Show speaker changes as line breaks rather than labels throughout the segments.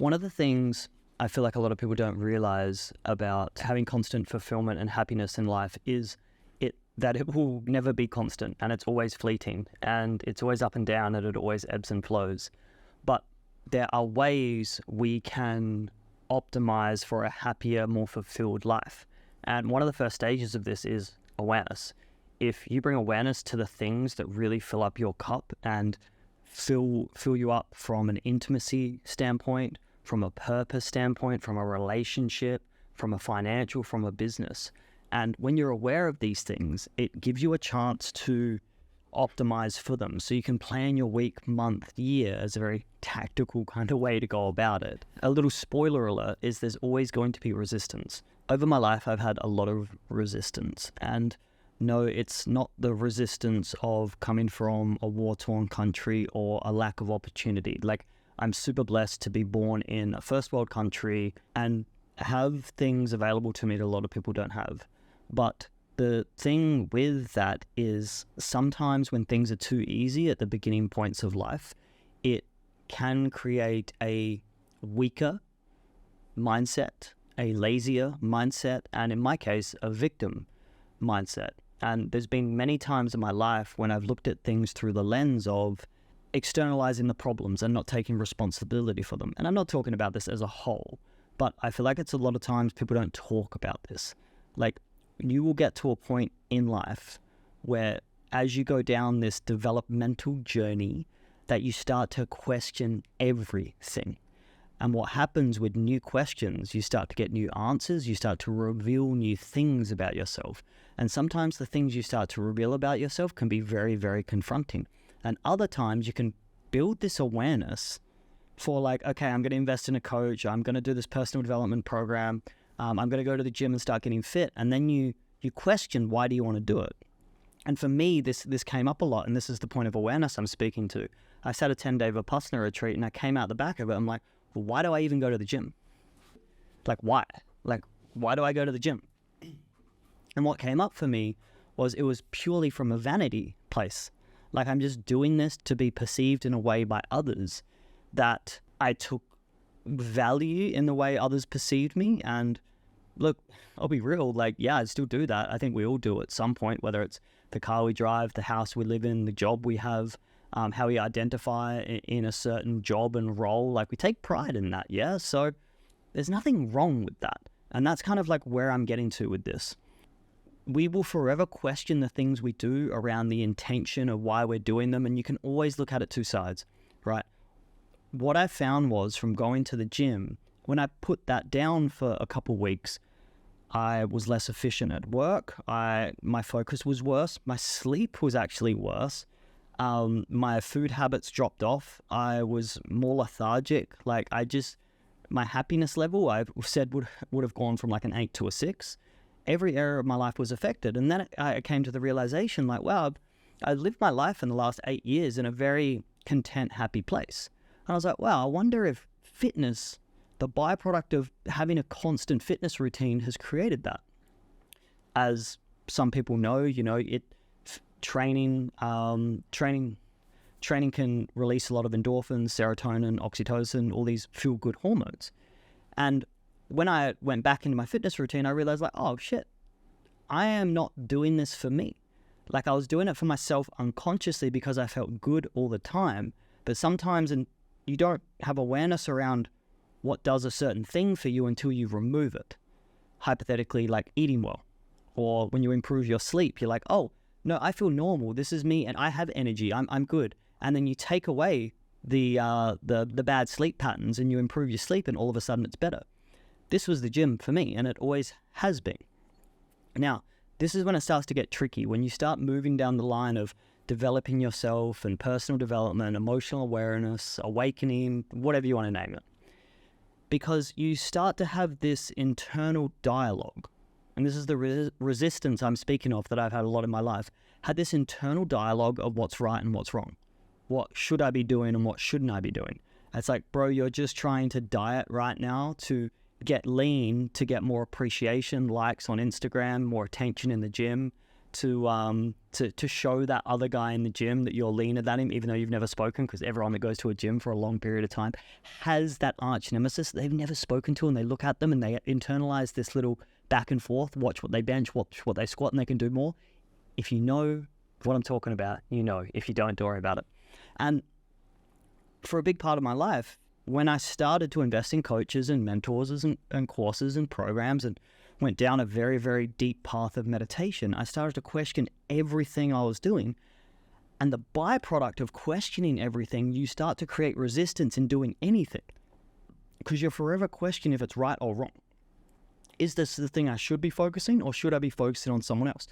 One of the things I feel like a lot of people don't realize about having constant fulfillment and happiness in life is that it will never be constant, and it's always fleeting, and it's always up and down, and it always ebbs and flows. But there are ways we can optimize for a happier, more fulfilled life. And one of the first stages of this is awareness. If you bring awareness to the things that really fill up your cup and fill you up from an intimacy standpoint, from a purpose standpoint, from a relationship, from a financial, from a business. And when you're aware of these things, it gives you a chance to optimize for them. So you can plan your week, month, year as a very tactical kind of way to go about it. A little spoiler alert is there's always going to be resistance. Over my life, I've had a lot of resistance. And no, it's not the resistance of coming from a war-torn country or a lack of opportunity. Like, I'm super blessed to be born in a first world country and have things available to me that a lot of people don't have. But the thing with that is sometimes when things are too easy at the beginning points of life, it can create a weaker mindset, a lazier mindset, and in my case, a victim mindset. And there's been many times in my life when I've looked at things through the lens of externalizing the problems and not taking responsibility for them. And I'm not talking about this as a whole, but I feel like it's a lot of times people don't talk about this. Like, you will get to a point in life where as you go down this developmental journey that you start to question everything. And what happens with new questions, you start to get new answers, you start to reveal new things about yourself. And sometimes the things you start to reveal about yourself can be very, very confronting. And other times you can build this awareness for like, okay, I'm going to invest in a coach, I'm going to do this personal development program, I'm going to go to the gym and start getting fit. And then you question, why do you want to do it? And for me, this came up a lot, and this is the point of awareness I'm speaking to. I sat a 10-day Vipassana retreat, and I came out the back of it. I'm like, well, why do I even go to the gym? Like, why? Like, why do I go to the gym? And what came up for me was it was purely from a vanity place. Like, I'm just doing this to be perceived in a way by others that I took value in the way others perceived me. And look, I'll be real, like, yeah, I still do that. I think we all do at some point, whether it's the car we drive, the house we live in, the job we have, how we identify in a certain job and role. Like, we take pride in that, yeah? So there's nothing wrong with that. And that's kind of like where I'm getting to with this. We will forever question the things we do around the intention of why we're doing them, and you can always look at it two sides, right? What I found was from going to the gym, when I put that down for a couple weeks, I was less efficient at work. My focus was worse. My sleep was actually worse. My food habits dropped off. I was more lethargic. Like, my happiness level, I said would have gone from like an 8 to a 6. Every area of my life was affected. And then I came to the realization, like, wow, I lived my life in the last 8 years in a very content, happy place. And I was like, wow, I wonder if fitness, the byproduct of having a constant fitness routine, has created that. As some people know, training can release a lot of endorphins, serotonin, oxytocin, all these feel-good hormones. And when I went back into my fitness routine, I realized, like, oh shit, I am not doing this for me. Like, I was doing it for myself unconsciously because I felt good all the time. But sometimes you don't have awareness around what does a certain thing for you until you remove it. Hypothetically, like eating well, or when you improve your sleep, you're like, oh no, I feel normal. This is me, and I have energy. I'm good. And then you take away the bad sleep patterns, and you improve your sleep, and all of a sudden it's better. This was the gym for me, and it always has been. Now, this is when it starts to get tricky. When you start moving down the line of developing yourself and personal development, emotional awareness, awakening, whatever you want to name it. Because you start to have this internal dialogue, and this is the resistance I'm speaking of that I've had a lot in my life, had this internal dialogue of what's right and what's wrong. What should I be doing and what shouldn't I be doing? It's like, bro, you're just trying to diet right now to get lean, to get more appreciation, likes on Instagram, more attention in the gym, to show that other guy in the gym that you're leaner than him, even though you've never spoken, because everyone that goes to a gym for a long period of time has that arch nemesis they've never spoken to, and they look at them and they internalize this little back and forth, watch what they bench, watch what they squat, and they can do more. If you know what I'm talking about, you know. If you don't worry about it. And for a big part of my life, when I started to invest in coaches and mentors and courses and programs and went down a very, very deep path of meditation, I started to question everything I was doing. And the byproduct of questioning everything, you start to create resistance in doing anything, because you're forever questioning if it's right or wrong. Is this the thing I should be focusing, or should I be focusing on someone else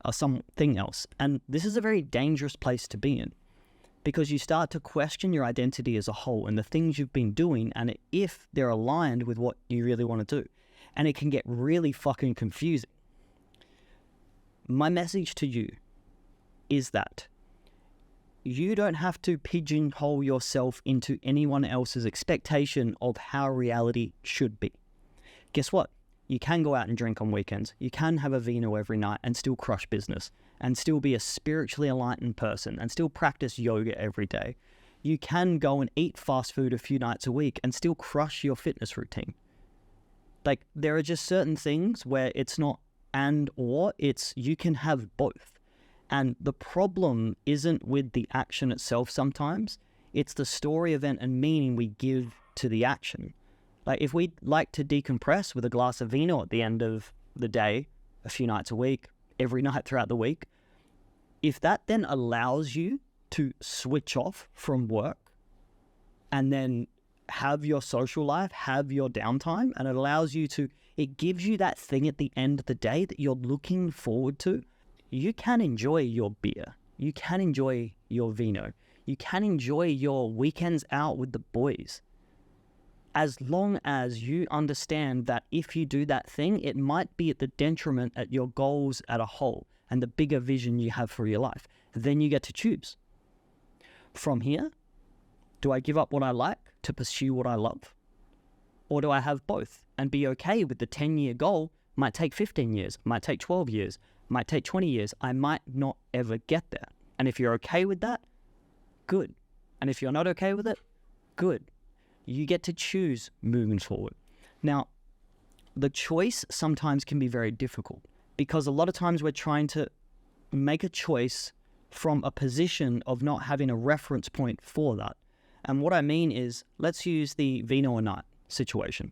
or something else? And this is a very dangerous place to be in, because you start to question your identity as a whole and the things you've been doing, and if they're aligned with what you really want to do. And it can get really fucking confusing. My message to you is that you don't have to pigeonhole yourself into anyone else's expectation of how reality should be. Guess what? You can go out and drink on weekends. You can have a vino every night and still crush business, and still be a spiritually enlightened person, and still practice yoga every day. You can go and eat fast food a few nights a week and still crush your fitness routine. Like, there are just certain things where it's not and or, it's you can have both. And the problem isn't with the action itself sometimes, it's the story, event, and meaning we give to the action. Like, if we like to decompress with a glass of vino at the end of the day, a few nights a week, every night throughout the week, if that then allows you to switch off from work and then have your social life, have your downtime, and it allows you to, it gives you that thing at the end of the day that you're looking forward to, you can enjoy your beer, you can enjoy your vino, you can enjoy your weekends out with the boys. As long as you understand that if you do that thing, it might be at the detriment at your goals at a whole and the bigger vision you have for your life. Then you get to choose. From here, do I give up what I like to pursue what I love? Or do I have both and be okay with the 10-year goal? Might take 15 years, might take 12 years, might take 20 years. I might not ever get there. And if you're okay with that, good. And if you're not okay with it, good. You get to choose moving forward. Now, the choice sometimes can be very difficult, because a lot of times we're trying to make a choice from a position of not having a reference point for that. And what I mean is, let's use the vino a night situation,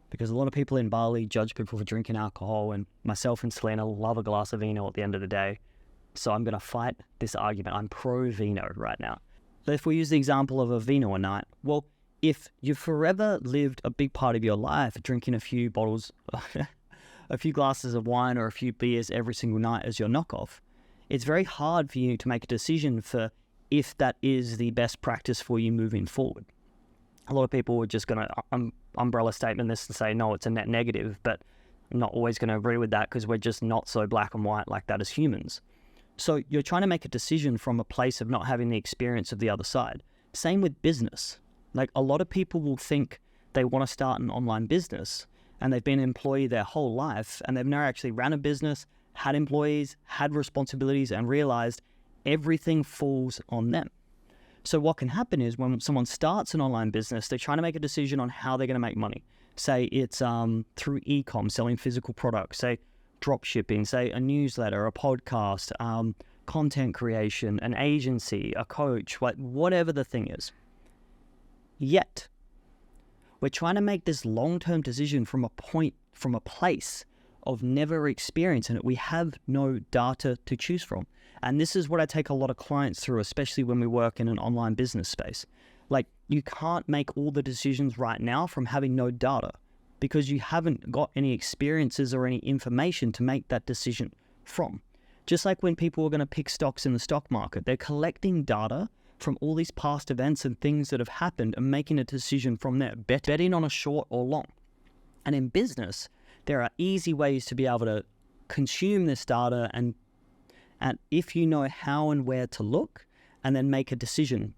because a lot of people in Bali judge people for drinking alcohol, and myself and Selena love a glass of vino at the end of the day. So I'm going to fight this argument. I'm pro vino right now. So if we use the example of a vino a night, well, if you've forever lived a big part of your life drinking a few bottles, a few glasses of wine or a few beers every single night as your knockoff, it's very hard for you to make a decision for if that is the best practice for you moving forward. A lot of people are just going to umbrella statement this and say, no, it's a net negative, but I'm not always going to agree with that, because we're just not so black and white like that as humans. So you're trying to make a decision from a place of not having the experience of the other side. Same with business. Like, a lot of people will think they want to start an online business, and they've been an employee their whole life, and they've never actually ran a business, had employees, had responsibilities, and realized everything falls on them. So what can happen is, when someone starts an online business, they're trying to make a decision on how they're going to make money. Say it's through e-com, selling physical products, say drop shipping, say a newsletter, a podcast, content creation, an agency, a coach, whatever the thing is. Yet, we're trying to make this long-term decision from a place of never experiencing it. We have no data to choose from. And this is what I take a lot of clients through, especially when we work in an online business space. Like, you can't make all the decisions right now from having no data, because you haven't got any experiences or any information to make that decision from. Just like when people are going to pick stocks in the stock market, they're collecting data from all these past events and things that have happened and making a decision from there, betting on a short or long. And in business, there are easy ways to be able to consume this data, and if you know how and where to look, and then make a decision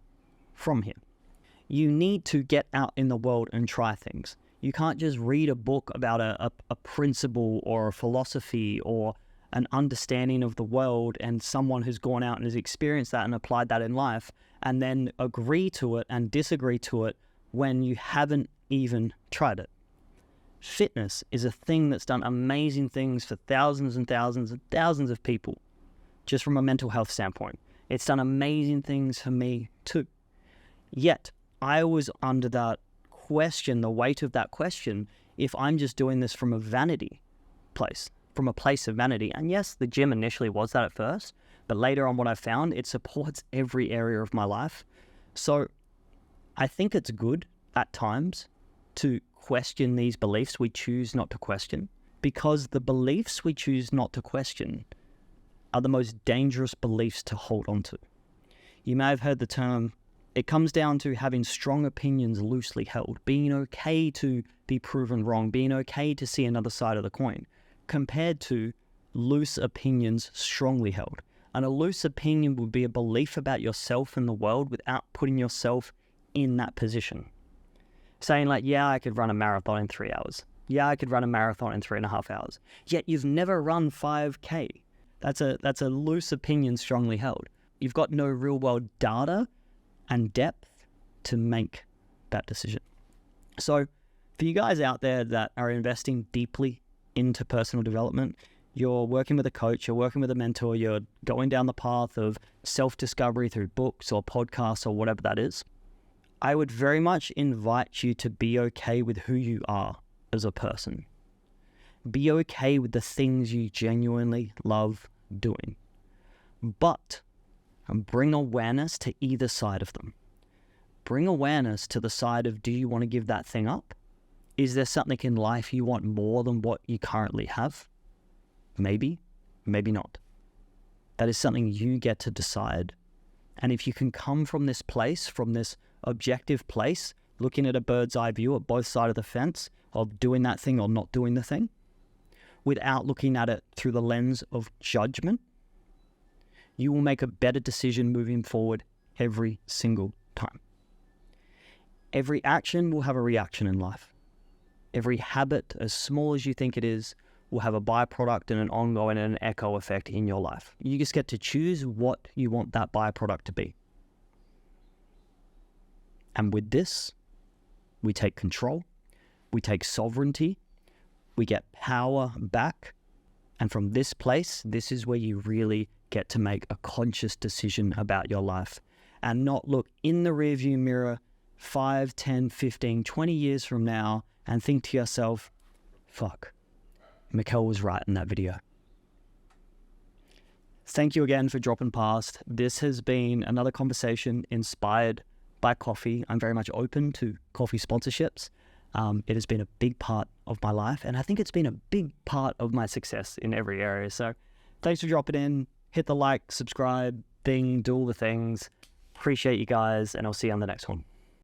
from here. You need to get out in the world and try things. You can't just read a book about a principle or a philosophy or an understanding of the world and someone who's gone out and has experienced that and applied that in life, and then agree to it and disagree to it when you haven't even tried it. Fitness is a thing that's done amazing things for thousands and thousands and thousands of people, just from a mental health standpoint. It's done amazing things for me too. Yet, I was under that question, the weight of that question, if I'm just doing this from a vanity place, from a place of vanity. And yes, the gym initially was that at first, but later on what I found, it supports every area of my life. So I think it's good at times to question these beliefs we choose not to question, because the beliefs we choose not to question are the most dangerous beliefs to hold on to. You may have heard the term, it comes down to having strong opinions loosely held, being okay to be proven wrong, being okay to see another side of the coin, compared to loose opinions strongly held. And a loose opinion would be a belief about yourself and the world without putting yourself in that position. Saying like, yeah, I could run a marathon in 3 hours. Yeah, I could run a marathon in 3.5 hours. Yet you've never run 5K. That's a loose opinion strongly held. You've got no real world data and depth to make that decision. So for you guys out there that are investing deeply into personal development, you're working with a coach, you're working with a mentor, you're going down the path of self-discovery through books or podcasts or whatever that is, I would very much invite you to be okay with who you are as a person. Be okay with the things you genuinely love doing. But bring awareness to either side of them. Bring awareness to the side of, do you want to give that thing up? Is there something in life you want more than what you currently have? Maybe, maybe not. That is something you get to decide. And if you can come from this place, from this objective place, looking at a bird's eye view at both sides of the fence of doing that thing or not doing the thing, without looking at it through the lens of judgment, you will make a better decision moving forward every single time. Every action will have a reaction in life. Every habit, as small as you think it is, will have a byproduct and an ongoing and an echo effect in your life. You just get to choose what you want that byproduct to be. And with this, we take control, we take sovereignty, we get power back. And from this place, this is where you really get to make a conscious decision about your life and not look in the rearview mirror 5, 10, 15, 20 years from now and think to yourself, fuck, Mikkel was right in that video. Thank you again for dropping past. This has been another conversation inspired by coffee. I'm very much open to coffee sponsorships. It has been a big part of my life, and I think it's been a big part of my success in every area. So thanks for dropping in. Hit the like, subscribe, thing, do all the things. Appreciate you guys, and I'll see you on the next one.